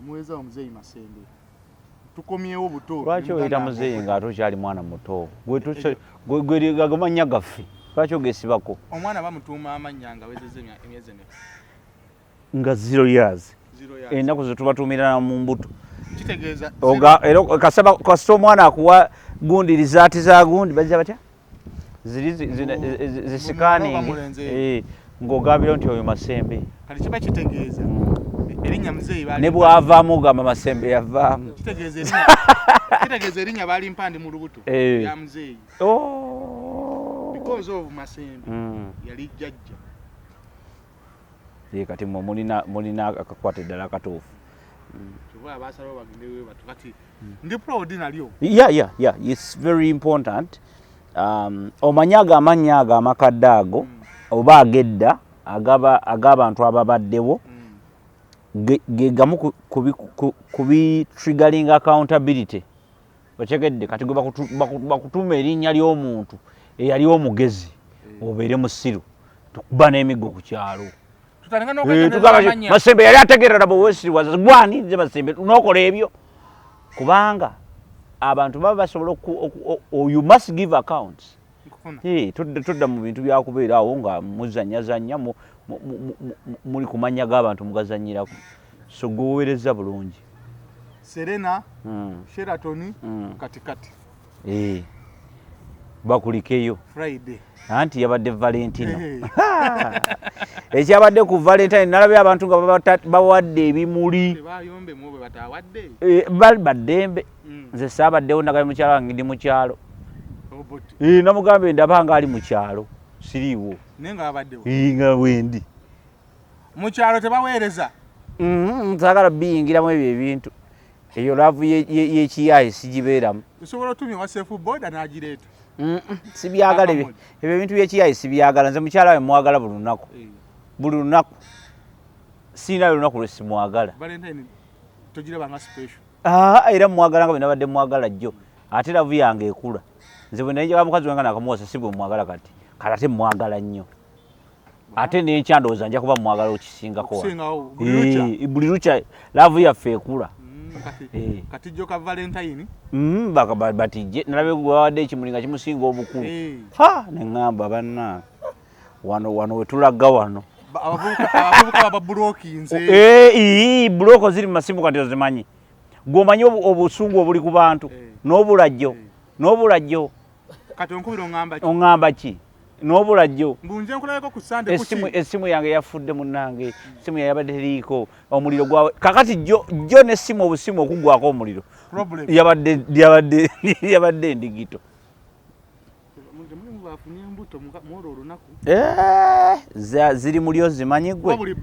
amuweza omuzeeyi Masembe tukomyewo buto lwaki oyita muzeeyi nga tokyali mwana muto gwe gamanya gaffe lwaki ogesibako omwana bamutuuma amannya nga wezezza emyezi emeka nga 0 years ennaku ze tubatuumira mu mbuto kitegeeza era kasita omwana akuwa gundi rizaati za gundi bazira batya zisikaningi ng'ogambira nti oyo Masembe kati kiba kitegeeza erinnya muzeeyi ne bw'avaamu ogamba Masembe yavaamu kitegeeza erinnya baali mpandi mu lubuto ya muzeeyi because of Masembe yali jjajja kati mulina akakwata eddala akatuufu ndi proud nalyo yeah it's very important omanyaga amannya ago amakadde ago oba agedda ag'abantu ababaddewo ge gamu kubi triggering accountability otegedde kati gwe bakutuuma erinnya ly'omuntu eyali omugezi obeere musiru tukuba n'emiggo ku kyalo Masembe yali ategeerera bwewesiriwaza gwani nze Masembe n'okola ebyo kubanga abantu baba basobola you must give accounts todda mu bintu byakubeeraawo nga muzanyazanya muli kumanya g'abantu mugazanyirako so gweweereza bulungi Serena Sheraton katikati bakulikeyo Friday anti yabadde Valentino ekyabadde ku Valentine nalabye abantu nga bawadde ebimuli bayombe mu bwe batawadde bali baddembe nze saabaddewo ndagaye mukyalo wange ndi mu kyalo namugambe ndaba nga ali mu kyalo siriiwo nenga babaddewo nga wendi mu kyalo tebaweereza saagala biyingiramu ebyo ebintu eyo laavu y'ekiyayi sigibeeramu osobola otumya wa safe board n'agireeta sibyagala ebyo ebintu byekiyayi sibyagala nze mukyala we mwagala buli lunaku siinayo lunaku lwe simwagala togirabanga special era mwagala nga bwe nabadde mwagala jjo ate lavu yange ekula nze bwe nayinjaga mukazi wange nakamuwasa si bwe mwagala kati ate mwagala nnyo ate n'ekyandowooza nja kuba mwagala okisingako buli lukya lavu yaffe ekula kati jjo ka Valentine batijje nalabye gwawadde ekimuli nga kimusinga obukulu neŋŋamba banna wano wetulaga wano abavubuka babulokinze buloko ziri mu masimu kati ozimanyi gw'omanyi obusungu obuli ku bantu n'obulajjo kati onkubira oŋŋamba ki n'obulajjo mbunje nkulabeko ku Sunday essimu yange yafudde munnange essimu yabadde teriiko omuliro gwawe kakati jjo n'essimu obusimu okugwako omuliro yabadde endigito ziri mulyo zimanyi gwe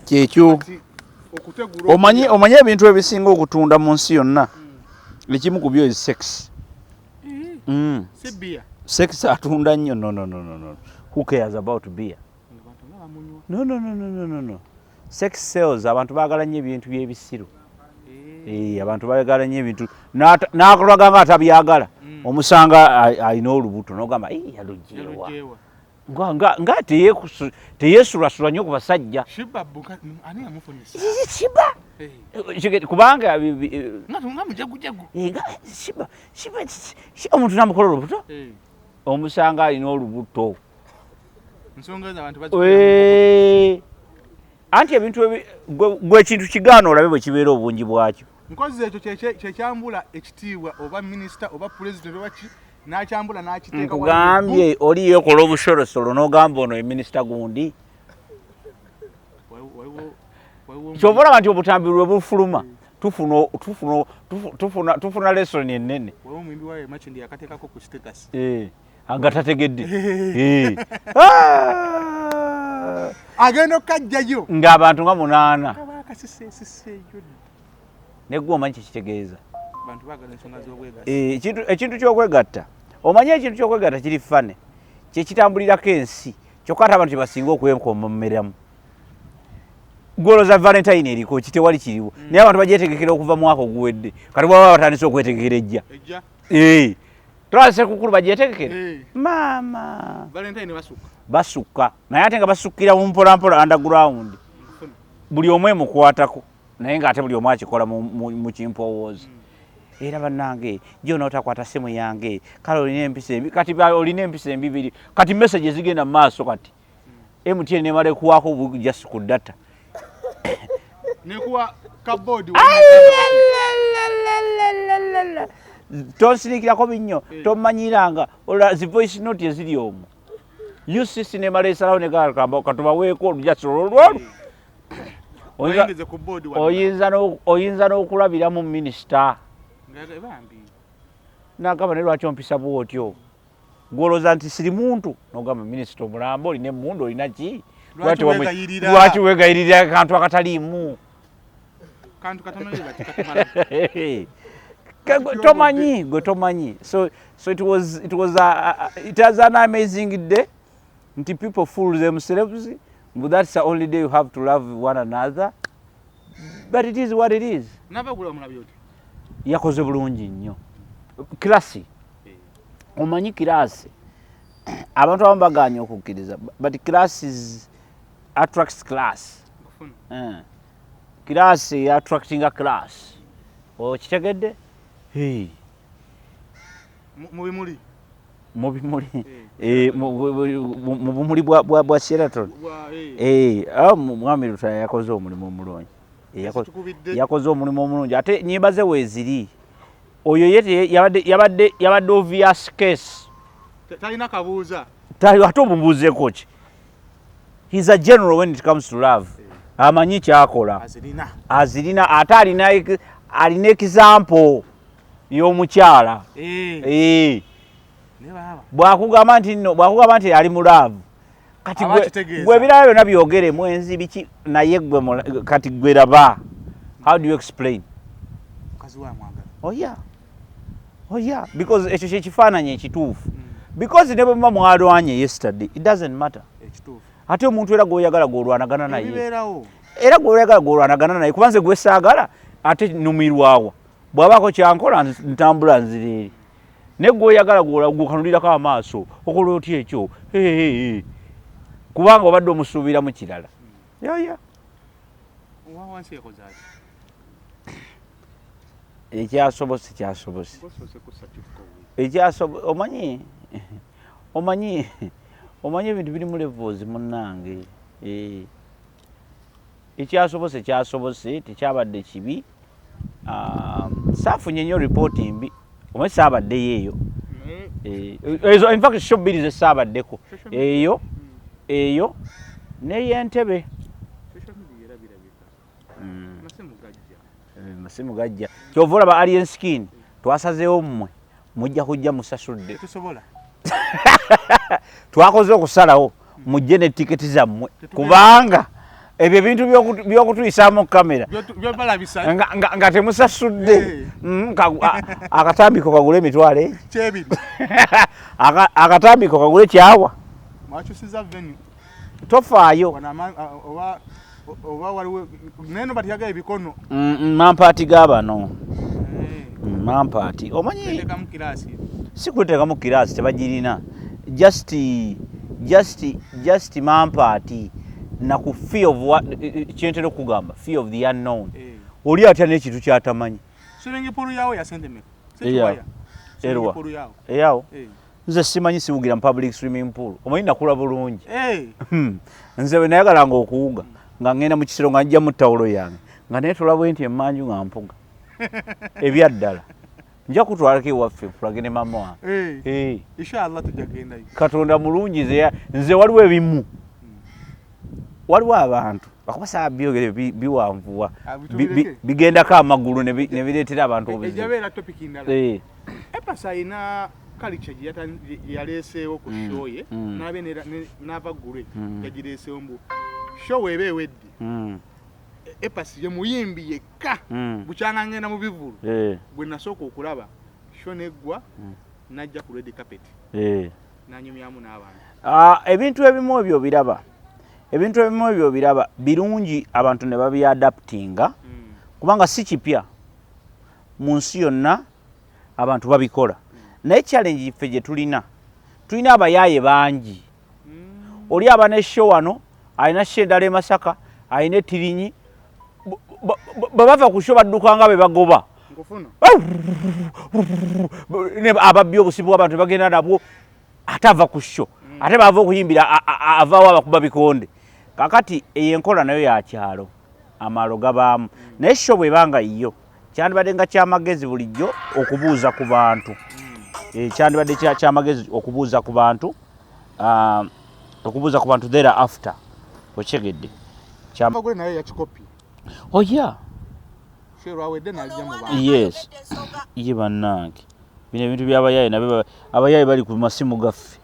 kyekyo omanyi ebintu ebisinga okutunda mu nsi yonna ekimu ku byo sex sex atunda nnyo no who cares about beer no sex sales abantu baagala nnyo ebintu by'ebisiru abantu baagala nnyo ebintu n'akulaga nga atabyagala omusanga alina olubuto n'ogamba yalujeewa nga teyeesulasula nnyo ku basajja kubanga omuntu namukola olubuto omusanga alina olubuto anti ebintu gwe ekintu kigaana olabe bwe kibeera obungi bwakyo nkozi ekyo kyekyambula ekitiibwa oba minisita oba pulezidenti oba ki n'akyambula n'akiteeka nkugambye oli yeekola obusolosolo n'ogamba ono ye minisita gundi kyova olaba nti obutambi lwe bufuluma tufuna lesoni ennene nga tategedde agenda okukajjayo ng'abantu nga 8 negwe omanyi kyekitegeeza ekintu ky'okwegatta omanyi ekintu ky'okwegatta kiri fane kyekitambulirako ensi kyokka ate abantu kyebasinga okwenkomomeramu gwolooza Valentine eriko kitewali kiriwo naye abantu bagyetegekera okuva mwaka oguwedde kati bwaba batandise okwetegekera ejja twalase kukulu bagyetegekere maama Valentine basukka naye ate nga basukkira mu mpolampola underground buli omwe mukwatako naye ng'ate buli omwe akikola mu kimpowooza era bannange jona otakwata simu yange kale olina empisa embi kati olina empisa embibiri kati message zigenda mu maaso kati MTN nemale kuwaako just ku data nekuwa cupboard tonsirikirako binnyo tomanyiranga zi voice note eziri omwo UCC nemala esalawo katubaweeko olujasiro oyinza n'okulabiramu minisita nagamba ne lwaki ompisa bwotyo gwolooza nti siri muntu nogamba minisita omulambo olina emmundu olina ki lwaki wegayirira akantu akataliimu tomanyi gwe tomanyi so it has an amazing day nti people fool themselves but that's the only day you have to love one another but it is what it is yakoze bulungi nnyo kirasi omanyi kirasi abantu abamu baganya okukkiriza but classes attracts class kirasi attracting a class okitegedde mu bimuli mu bumuli bwa Sheraton mwami Lutaya yakoze omulimu omulungi yakoze omulimu omulungi ate nyimba ze weeziri oyo ye yabadde obvious case talina kabuuza ate omubuuzeeko ki he's a general when it comes to love amanyi kyakola azirina ate alina example y'omukyala bwakugamba nti ali mu love kati gwe ebirala byonna byogere mwenzi biki naye gwe kati gwe raba how do you explain yeah because ekyo kyekifaananyi ekituufu because ne bwe muba mwalwanye yesterday it doesn't matter ate omuntu era gw'oyagala gw'olwanagana naye era gw'oyagala gw'olwanagana naye kubanze gwe saagala ate numirwawa bw'abaako kyankola ntambula nzira eri ne gw'oyagala gw'okanulirako amaaso okola otya ekyo kubanga obadde omusuubiramu kirala ekyasobose omanyi ebintu biri mu levels munnange ekyasobose tekyabadde kibi saafunye nnyo ripooti mbi omanyi saabaddeyo eyo in fact showbiz esaabaddeko eyo n'ey'Entebbe masimu gajja kyova olaba alien skin twasazeewo mmwe mujja kujja musasudde twakoze okusalawo mujje ne tiketi zammwe kubanga ebyo ebintu by'okutuyisaamu kamera nga temusasudde akatambiko kagule emitwalo akatambiko kagule kyawa tofaayo mampaati g'abano mampaati omanyi sikuteekamu kiraasi tebagirina just mampaati naku fear of what kyentera okugamba fear of the unknown oli atya n'ekintu kyatamanyi eyawo nze simanyi siwugira mu public swimming pool omanyi nakula bulungi nze bwe nayagalanga okuwuga nga ngenda mu kisero nga njja mu ttawulo yange nga neetola bwe nti emmanju nga mpuga ebyaddala nja kutwalako ewaffe fulage ne mama wange katonda mulungi nze waliwo ebimu waliwo abantu bakuba saa byogere biwanvuwa bigendako amagulu ne bireetera abantu obuzibu Epasa ayina culture gye yaleeseewo ku show ye n'abe n'abagule yagireeseewo mbu show eba ewedde Epasa ye muyimbi yekka bukyanga ngenda mu bivulu bwe nasooka okulaba show neggwa najja ku red carpet nanyumyamu n'abantu ebintu ebimu ebyo biraba birungi abantu ne babyadaptinga kubanga si kipya mu nsi yonna abantu babikola naye challenge ife gye tulina abayaaye bangi oli abana eshow wano alina show endala e Masaka alina Tirinyi bava ku show baddukanga be bagoba nkufuna ne ababbi obusibu abantu bagenda nabwo atava ku show ate bava okuyimbira avaawo abakuba bikonde kakati enkola nayo ya kyalo amalo gabaamu naye show bwebanga iyo kyandibadde nga kyamagezi bulijjo okubuuza ku bantu kyandibadde kyamagezi okubuuza ku bantu there after okyegedde kyamagwe nayo yakikopi oya shirwawedde najja mu bantu yes ye bannange bino ebintu byabayaye nabyo abayaye bali ku masimu gaffe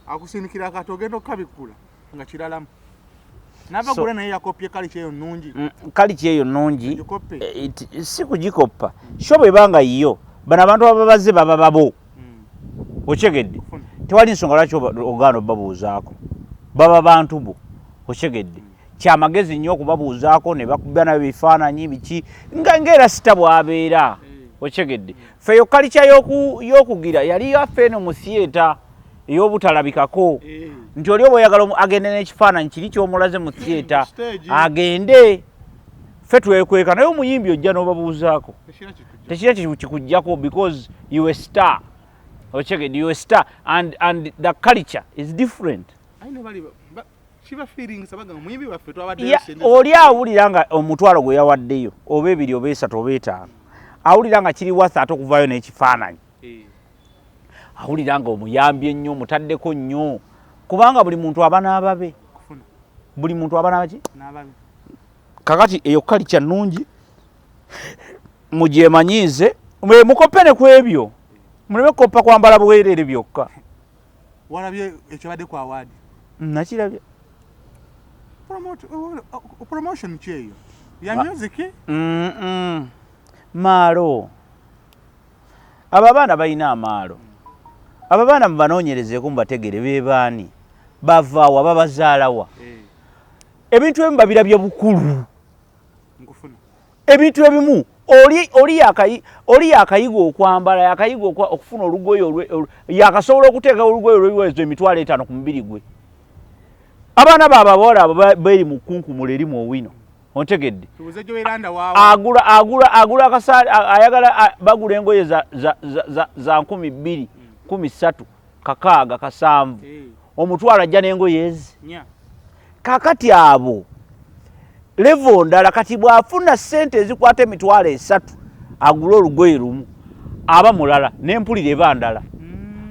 akusinikira akato ogenda okukabikula nga kiralamu nabagula naye yakopye kalichi eyo nnungi kalichi eyo nnungi si kugikoppa sho bwebanga iyo bano abantu ababaze baba babo okyegedde tewali nsonga lwaki ogaana obabuuzaako baba bantu bo okyegedde kyamagezi nnyo okubabuuzaako ne bakuba nayo bifaananyi biki ngaera sita bwabeera okyegedde feyo kalicha y'okugira yali yaffe eno mu theatre ey'obutalabikako nti oli oba oyagala agende n'ekifaananyi kiri ky'omulaze mu theatre agende ffe twekweka naye omuyimbi ojja n'obabuuzaako tekira kikujjako because you a star okyegedde you a star and the culture is different oli awulira nga omutwalo gwe yawaddeyo oba ebiri oba esatu oba etaano awulira nga kiri wasa ate okuvaayo n'ekifaananyi awulira nga omuyambye ennyo omutaddeko nnyo kubanga buli muntu aba n'ababe buli muntu aba n'abaki kakati eyo kalicha nnungi mugyemanyiize mukoppe ne ku ebyo muleme koppa kwambala bwerere byokka walabye ekibadde ku awaadi nakirabye promotion kyeyo ya music maalo abo abaana balina amaalo abo abaana mubanoonyerezeeko mubategere bebaani bavaawa babazaalawa ebintu ebimu babirabye bukulu ebintu ebimu oli yakayiga okwambala yakayiga okufuna olugoye yakasobola okuteeka olugoye olwebiwezo emitwalo 5 ku mubiri gwe abaana baabawala abo beri mu kunkumula erimu owino ontegedde agula akasaali ayagala bagula engoye za 2,000 13 kakaaga kasanvu omutwalo ajja n'engoye ezi kakati abo levo ndala kati bwafuna ssente ezikwata emitwalo 3 agula olugoye lumu aba mulala n'empulire eba ndala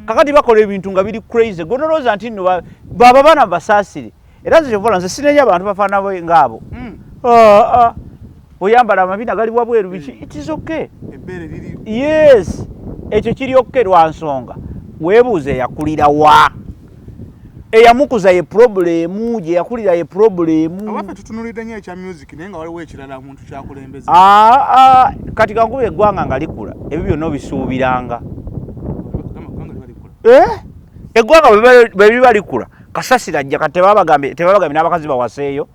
kakati bakola ebintu nga biri crazy gonoloza nti nno baba bana basaasire era nze kyovola nze sinenya abantu bafaana ngaabo oyambala amabina gali wabweru biki it is okay yes ekyo kiri okay lwa nsonga weebuuze yakulira wa eyamukuza ye problemu gye yakulira ye problemu abafe tutunulidde nnyo ekya music naye nga waliwo ekirala muntu kyakulembeza kati kankuba eggwanga nga likula ebyo byonna obisuubiranga eggwanga bwe biba likula kasasira ajja kati tebabagambye n'abakazi bawaseeyo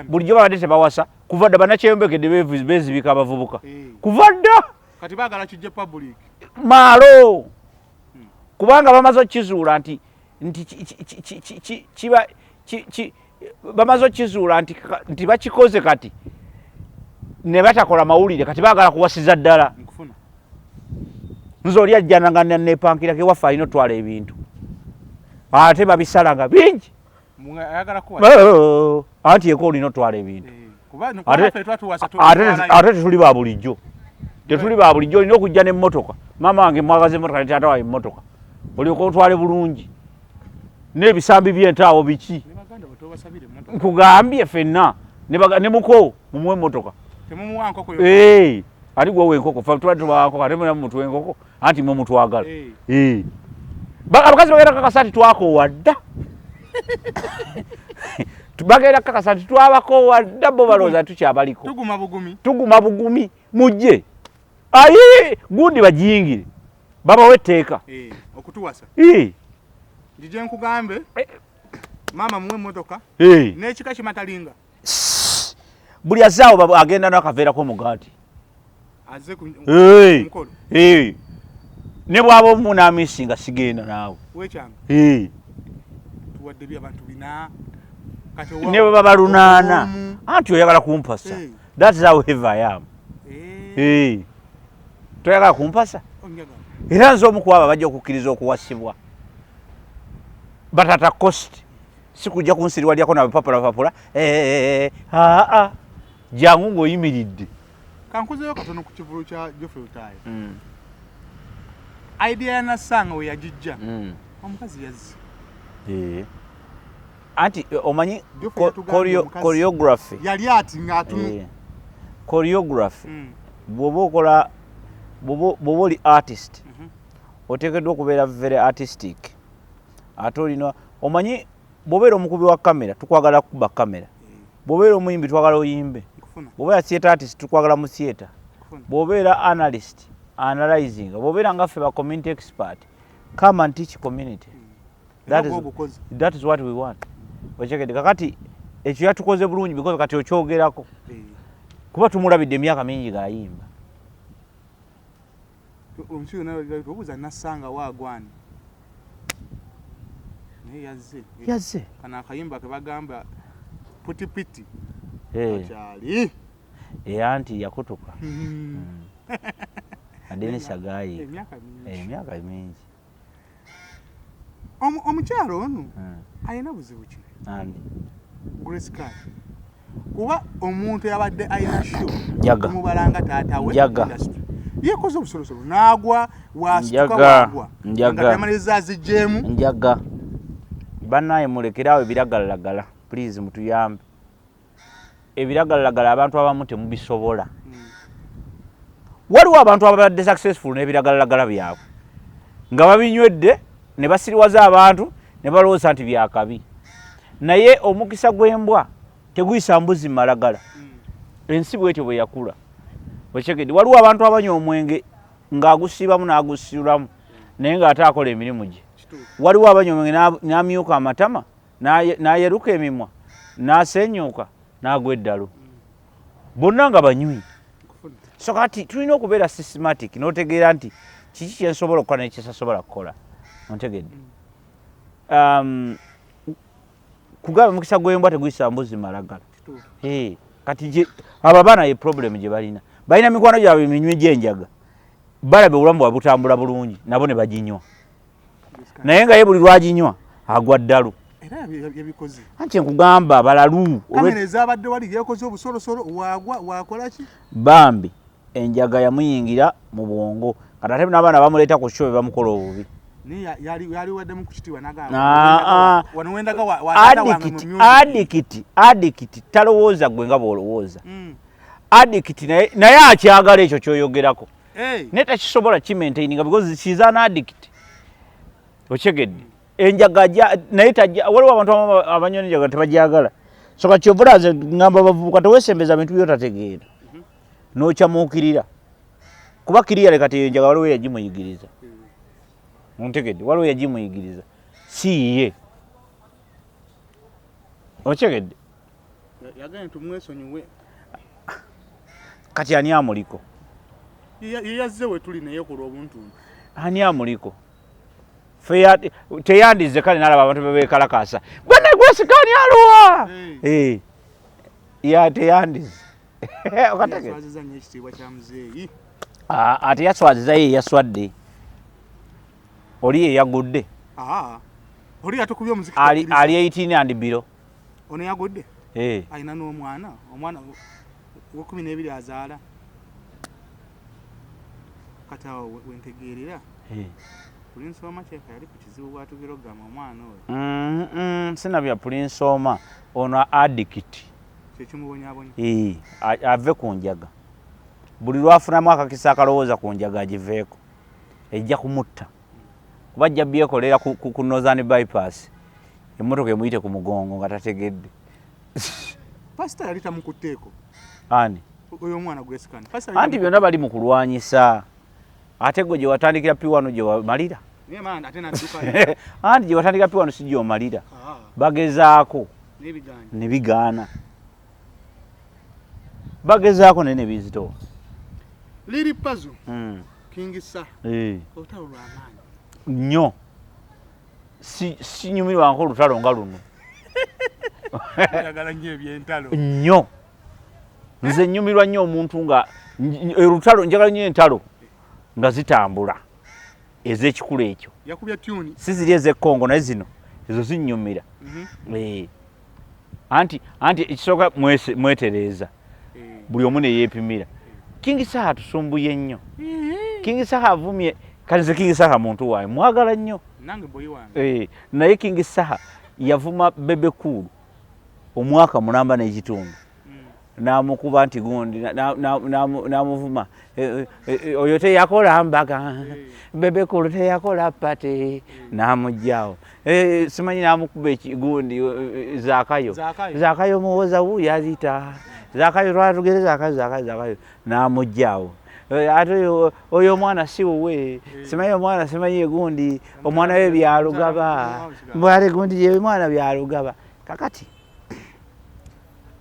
bulijjo babadde tebawasa kuva dda bannakyeyombekedde beezibika abavubuka kuva dda kati baagala kijje public maalo kubanga bamaze okukizuula nti bamaze okukizuula nti bakikoze kati ne batakola mawulire kati baagala kuwasiza ddala nze oli ajjana nga nepankirako ewaffe alina otwala ebintu ate babisalanga bingi anti eko olina otwala ebintu ate tetuli ba bulijjo olina okujja n'emmotoka maama wange mwagaza emmotoka ne taata wawe emmotoka olyoka otwale bulungi n'ebisambi by'entaawo biki nkugambye ffenna ne muko mumuwe emmotoka ati gwewe enkoko fe tubadde tubawankoko ate muna mumuntu w'enkoko anti mwe mutwagala abakazi bagenda kakasa nti twakoowa dda bagenda kakasa nti twabakoowa dda bo balowooza tukyabaliko tuguma bugumi mujje ayi gundi bagiyingire babawe etteeka okutuwasa njije nkugambe mama muwe emmotoka n'ekika kimatalinga buli azaawo agenda n'akaveerako omugaati ne bwaba omunaamisi nga sigenda naawe ne baba balunaana anti oyagala kumpasa That's however I am. Toyagala kumpasa era nze omu ku abo bajja okukkiriza okuwasibwa batata cost sikujja kunsiriwalyako nabapapulapapula jangu ng'oyimiridde. Kankuzeyo katono ku kivulu kya Geoffrey Rutaaya. Idea ya Nassanga we yagijja omukazi yazze. Anti omanyi choreography yali ati ng'atunu choreography bw'oba okola bw'oba oli artist oteekeddwa okubeera very artistic ate olina omanyi bw'obeera omukubi wa kamera tukwagala kukuba kamera, bw'obeera omuyimbi twagala oyimbe, bw'obeera theatre artist tukwagala mu theatre, bw'obeera analyst analyzing, bw'obeera nga ffe ba community expert come and teach community. That is what we want. Ochekedde kakati ekyo yatukoze bulungi because kati okyogerako kuba tumulabidde emyaka mingi gayimba. Omukiyo nawe obuuza Nassanga waagwani naye yazze kana akayimba ke bagamba putipiti akyali anti yakutuka Adenisa gayi emyaka mingi. Omukyalo ono ayina buzibu ki? Grace Card kuba omuntu yabadde ayina show mubalanga taata we industry yekoze obusolosolo n'agwa wasituka wagwa njaga azijjeemu njaga bannaye mulekerawo ebiragalalagala please mutuyambe. Ebiragalalagala abantu abamu temubisobola. Waliwo abantu ababadde successful n'ebiragalalagala byabwe nga babinywedde ne basiriwaza abantu ne balowooza nti byakabi, naye omukisa gw'embwa teguyisa mbuzi malagala. Ensi bwetyo bwe yakula. Ochekedde waliwo abantu abanywa omwenge ng'agusiibamu n'agusiiramu naye ng'ate akola emirimu gye. Waliwo abanywa omwenge n'amyuka amatama n'ayeruka emimwa n'asenyuuka n'agwa eddalu, bonna nga banywi. So kati tulina okubeera systematic n'otegeera nti kiki kyensobola okukola n'ekyesasobola kukola. Ontegedde kugaba mukisa gw'embwa teguyisa mbuzi malagala. Kati abo abaana ye problem gye balina mikwano gyabwe minywi gy'enjaga balabe obulamu bwabwe butambula bulungi nabo ne baginywa naye nga ye buli lwaginywa agwa ddalu. Era yabikoze anti nkugamba balalu kamera ezabadde wali yekoze obusolosolo wakola ki bambi enjaga yamuyingira mu bwongo kati ate n'abaana bamuleeta ku show bamukola obubi. Yali waddemu ku kitiibwa n'agamba wano wendaga watata wange mu music. Addict talowooza gwe nga bw'olowooza. Addict naye akyagala ekyo ky'oyogerako naye takisobola kimaintaininga because she's an addict. Okyegedde enjaga naye waliwo abantu abanywa enjaga tebagyagala. So kati kyovula nze ngamba bavubuka teweesembeza bintu by'otategeera n'okyamuukirira kuba kiriyale kati enjaga waliwo yagimuyigiriza. Ontegedde waliwo yagimuyigiriza si ye. Okyegedde yagenda tumwesonyiwe kati ani amuliko? Yazze we tuli naye kola obuntu ani amuliko? Teyandize kale n'alaba abantu bebeekalakaasa bwana gwesikani aluwa teyandize yaswaziza nnyo ekitiibwa kya muzeeyi. Ate yaswaziza ye yaswadde oli ye yagudde oli yatukubye omuziki ali 18 and below. Ono yagudde ayina n'omwana w'12 azaala kati awo wentegeerera Prince Oma kyeka yali ku kizibu bwatugera ogamba omwana oyo sinabya Prince Oma ono addict kyekimubonyabonya ave ku njaga buli lwafunamu akakisa akalowooza ku njaga agiveeko ejja kumutta kuba ajja byekolera ku Northern bypass emmotoka emuyite ku mugongo nga tategedde. Pastor yali tamukutteeko ani oyo omwana gwesikani anti byonna bali mu kulwanyisa ate gwe gye watandikira P1 gye wamalira anti gye watandikira P1 si gye omalira bagezaako ne bigaana bagezaako naye ne bizitowa. Liri Pazu kingisa olutalo lw'amaanyi nnyo si nyumirwanko olutalo nga luno ayagala nnyo ebyentalo nnyo nze nnyumirwa nnyo omuntu nga olutalo njagala nnyo entalo nga zitambula ez'ekikulu ekyo yakubya tune si ziri ez'ekkongo naye zino ezo zinnyumira anti ekisooka mwetereeza buli omu ne yeepimira King Saha tusumbuye nnyo King Saha avumye kati nze King Saha muntu waaye mwagala nnyo nange boyi wange naye King Saha yavuma Bebe Cool omwaka mulamba n'ekitundu namukuba nti gundi namuvuma oyo teyakola mbaga Bebe Cool teyakola pate namugjawo simanyi namukuba ekigundi Zakayo muwoza wuyo azita Zakayo lwatugere Zakayo namugjawo ate oyo omwana si wuwe simanyi omwana simanyi egundi omwana we byalugaba mbwale gundi ye mwana byalugaba kakati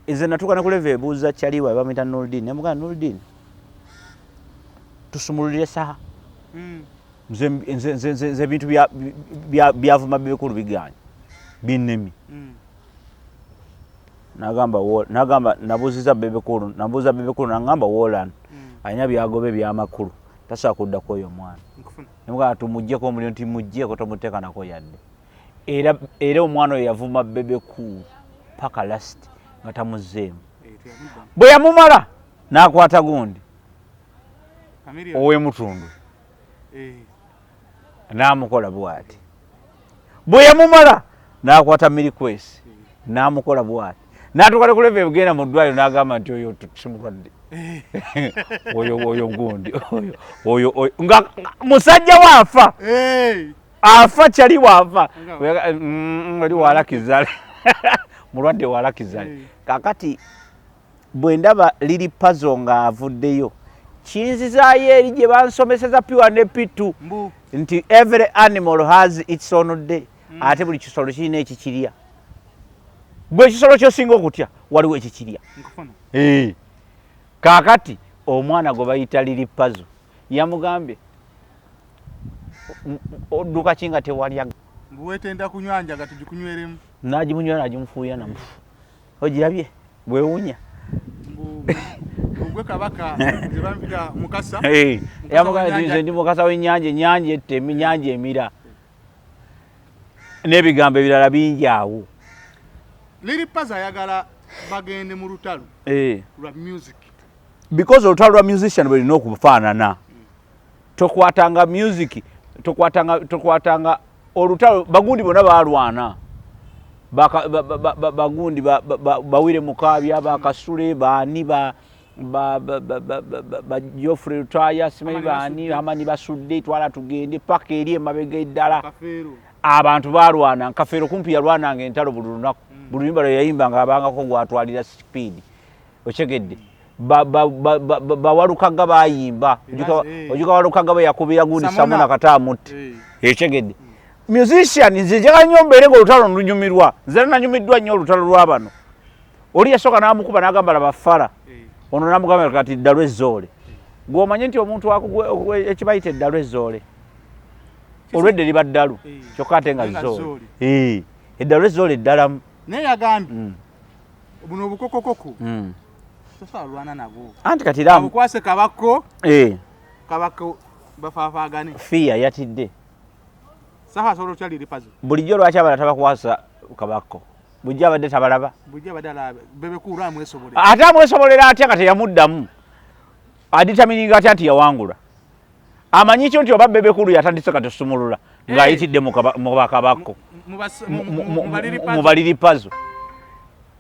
nze natuuka nakuleva ebuuza kyaliwa bamuyita Nurdin nemugana Nurdin tusumululire Saha nze ebintu byavuma Bebe Cool biganye binnemi nagamba nabuuziza Bebe Cool nagamba Wolan alina byagobe byamakulu tasobola kuddako oyo omwana nemugamba tumuggyeko omuliro nti muggyeko tomuteeka nako yadde era omwana oyo yavuma Bebe Cool paka last nga tamuzzeemu bwe yamumala n'akwata gundi ow'emutundu n'amukola bw'ati bwe yamumala n'akwata Mirikwesi n'amukola bw'ati n'atuuka ne kuleva ebigenda mu ddwaliro n'agamba nti oyo simulwadde oyo gundi oyo nga musajja waafa afa kyali waafa oli walakizale mulwadde walakizale kakati bwe ndaba liri puzzle nga avuddeyo kinzizaayo eri gye bansomeseza piwa ne pitu nti every animal has its own day ate buli kisolo kirina ekikirya bwe ekisolo kyosinga okutya waliwo ekikirya kakati omwana gwe bayita liri puzzle yamugambye odduka ki nga tewalya bwetenda kunywanja nga tugikunyweremu nagimunywera nagimufuuya namufu ogirabye bwewunya gwe kabaka zebampita Mukasa yamugamba nti nze ndi Mukasa w'ennyanja ennyanja ettemi ennyanja emira n'ebigambo ebirala bingi awo liri puzzle ayagala bagende mu lutalo lwa music because olutalo lwa musician bwe lina okufaanana tokwatanga music tokwatanga olutalo bagundi bonna balwana bagundi bawire mukabya bakasule baani ba Geoffrey Lutaya simanyi baani amani basudde twala tugende paka eri emabega eddala abantu balwana Kafeero kumpi yalwananga entalo buli lunaku buli luyimba lwe yayimbanga abangako gwatwalira speed okyegedde bawalukaga bayimba ojuka walukaga bwe yakubira gundi Samuna Katamutte ekyegedde musician nze njagala nnyo mbeere ng'olutalo lunyumirwa nze nanyumiddwa nnyo olutalo lw'abano oli yasooka n'amukuba n'agamba laba ffala ono n'amugamba kati ddalo ezzoole gw'omanye nti omuntu ekibayita eddalo ezzoole olwedde liba ddalu kyokka ate nga zzoole eddalo ezzoole eddalamu naye yagambye buno obukokokoko tosobola lwana nabwo anti kati abukwase kabako kabako bafaafagane fiya yatidde Saha asobola otya liri puzzle bulijjo lwaki abala tabakwasa kabako bujja abadde tabalaba bujja abadde alaba Bebe Cool amwesobolera ate amwesobolera atya nga teyamuddamu aditamininga atya nti yawangula amanyi kyo nti oba Bebe Cool yatandise kati osumulula ng'ayitidde mu bakabako mu baliri puzzle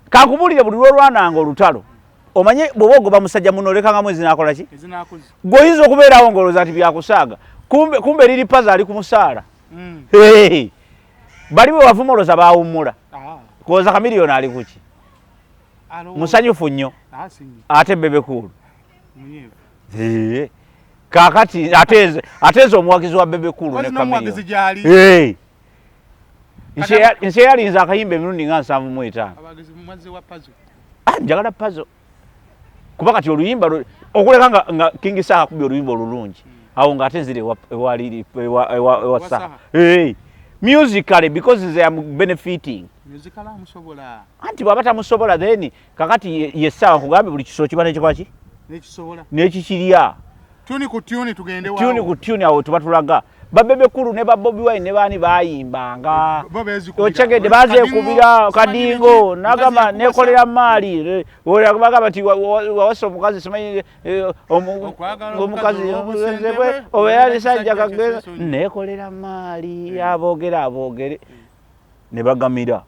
kankubulire buli lwolwananga olutalo omanye bw'oba ogoba musajja muno olekanga mwezi n'akola ki gw'oyinza okubeerawo ng'olowooza nti byakusaaga kumbe liri puzzle ali ku musaala bali bwe bavumoloza bawummula koza Kamiliyoni ali kuki musanyufu nnyo ate Bebe Cool kakati ateeze omuwagizi wa Bebe Cool ne Kamiliyoni nsi eyalinza akayimba emirundi nga 75 njagala puzzle kuba kati oluyimba okuleka nga King Saha akubye oluyimba olulungi awo ng'ate nzire ewa Saha musically because they are benefiting. Musically amusobola. Anti bwaba tamusobola then kakati yesawa kugambe buli kisolo kibane kikwaki? Nekisobola. Nekikirya. Tuni ku tuni tugende wawo. Tuni ku tuni awo tubatulaga. Babebe kulu ne Bobby Wine ne bani bayimbanga. Ochegede baze kubira kadingo nagama nekolera mali. Oya kubagamba ti waso mukazi simanyi omukazi obuzebwe oya lisajja kageza nekolera mali abogere ne bagamira.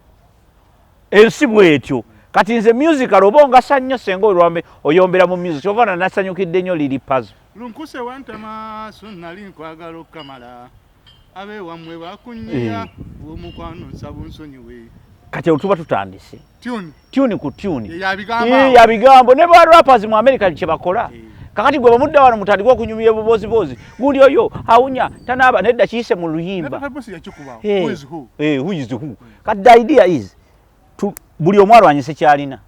Ensi bwetyo kati nze musical obonga sannyo sengo olwambe oyombera mu music ovana nasanyukidde nnyo liri puzzle. Lunkuse wantama sunali nkwagala okamala abe wamwe bakunyiya omukwano nsaba nsonyiwe kati otuba tutandise tune ku tune ya bigambo ne ba rappers mu America kye bakola kakati gwe bamudda wano mutandikwa kunyumya bobozi gundi oyo awunya tanaba nedda kiyise mu luyimba who is who kati the idea is to buli omwalo anyise kyalina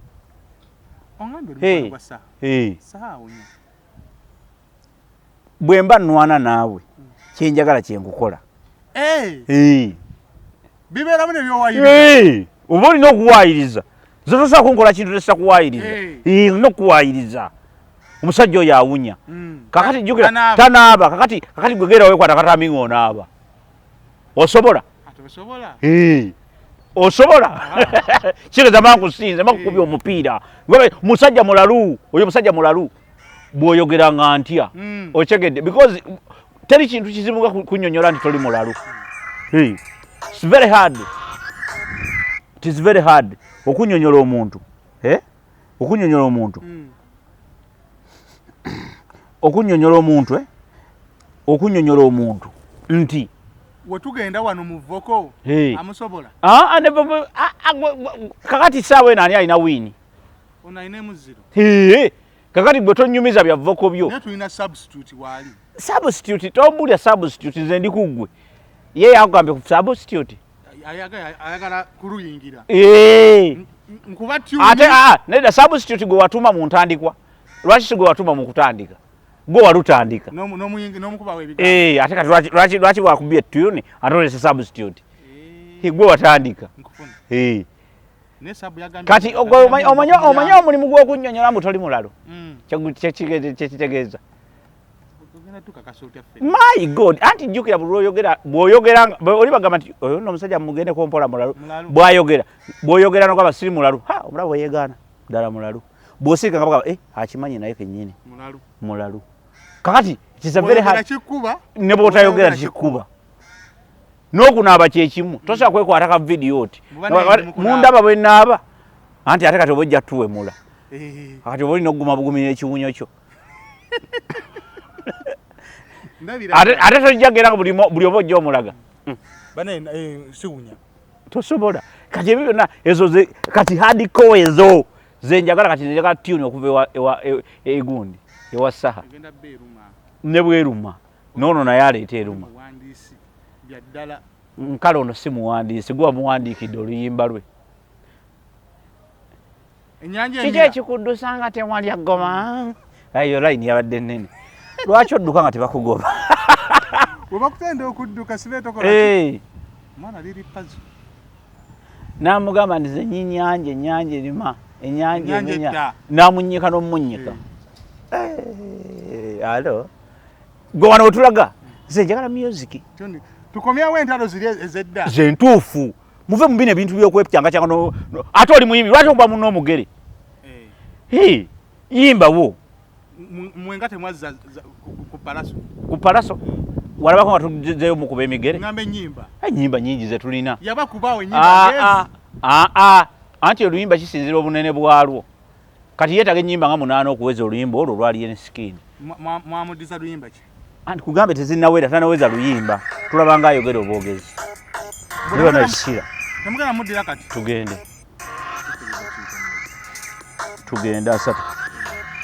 bwemba nwana naawe kyenjagala kyenkukola bibeera mu nebyowaayiriza oba olina okuwaayiriza zotosobola kunkola kintu tesa kuwaayiriza olina okuwaayiriza omusajja oyo awunya kakati jjukira tanaaba kakati gwegera wekwata katambi ng'onaaba osobola osobola kireza mankusinze makukubya omupiira musajja mulalu oyo musajja mulalu bw'oyogeranga ntya okyegedde because teri kintu kizibu nga kunnyonnyola nti toli mulalu. It's very hard. It is very hard okunnyonnyola omuntu okunnyonnyola omuntu okunnyonnyola omuntu nti wetugenda wano mu voko amusobola kakati saawa eno ani alina wiini ono alina emuziro kakati gwe tonyumiza bya voko byo naye tulina substitute waali substitute tombulya substitute nze ndi kuggwe ye yakugambye ku substitute ayagala kuluyingira nkuba ate nedda substitute gwe watuma mu ntandikwa lwaki si gwe watuma mu kutandika gwe walutandika ate kati lwaki wakubye tune ate olese substitute gwe watandika kati omanya omulimu gw'okunnyonnyola mbu toli mulalo kyekitegeeza my god anti jjukira bw'oyogera oli bagamba nti oyo nno omusajja mugende kompola mulalu bw'oyogera nogamba siri mulalu omulalu weyeegaana ddala mulalu bw'osirika nga bagamba akimanyi naye kennyini mulalu kakati ne bw'otayogera tikikuba n'okunaaba kyekimu tosobola kwekwata ka vidiyo oti mundaba bwe naaba anti ate kati oba ojja tuwemula kati oba olina okuguma bugumira ekiwunyo kyo ate tojjagera nga buli oba ojja omulaga tosobola kati ebyo byonna ezo kati hardcore ezo zenjagala kati njagala tune okuva egundi ewa saha ne bweruma noono naye aleeta eruma nkale ono si muwandiisi gwe wamuwandiikidde oluyimba lwe kiki ekikuddusa nga tewalya ggoma ayo layini yabadde nnene lwaki odduka nga tebakugoba webakutenda okudduka sibeetokola mwana liri pazi namugamba ndize ennyanja erima ennyanja namunnyika n'omunnyika alo gwe wano wetulaga nze njagala music tukomyawo entalo ziri ezedda ze ntuufu muve mu bino ebintu by'okwekyanga ate oli muyimbi lwaki okuba muno omugere yimbawo mwenga temwazza ku palaso walabako nga tuzeyo mukuba emigere ngamba ennyimba ennyimba nyingi ze tulina yabakubaawo ennyimba anti oluyimba kisinzira obunene bwalwo kati yeetaga ennyimba nga 8 okuweza oluyimba olwo lwali ensikini mwamuddiza luyimba ki anti kugambe tezinnawera tanaweza luyimba tulabanga ayogera obwogezi nebana ekisira temugenda muddira kati tugende asatu